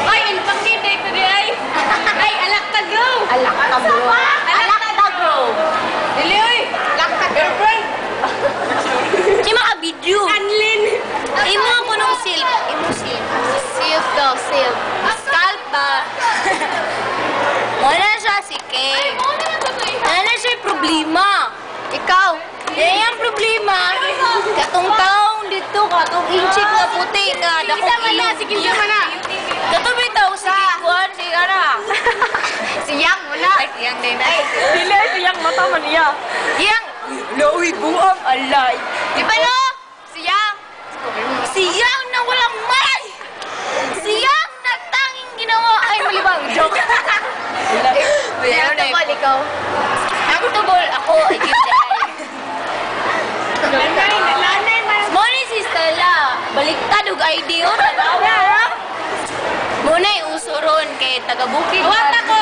Ay, ilpangin na ito di ay. Ay, alak ka go. Alak ka bro. Alak ka bro. Dili, oy. Alak ka girlfriend. Si mga video. Anlin. Imo ako nung silk. Imo silk. Silk daw, silk. Scalp ba? Wala siya si Kay. Wala siya yung problema. Ikaw. Yan yung problema. Katong taong dito, katong inchik na puti ka. Sige sama na, sige sama na. Katong bitaw sa kikuan, si Ana. Siyang mo na. Ay, siyang din. Ay, Dili, siyang mata man niya. siyang. Loy, buang. Alay. Di ba no? Siyang. Siyang na walang may. Siyang na tanging ginawa. Ay, malibang. Joke. Siyang tubol, ikaw. Ako tubol. Ako, Lanay, man. Muna si Stella. Baliktad og ID yun. Muna yung uso ron kay taga-bukid. Awat ako.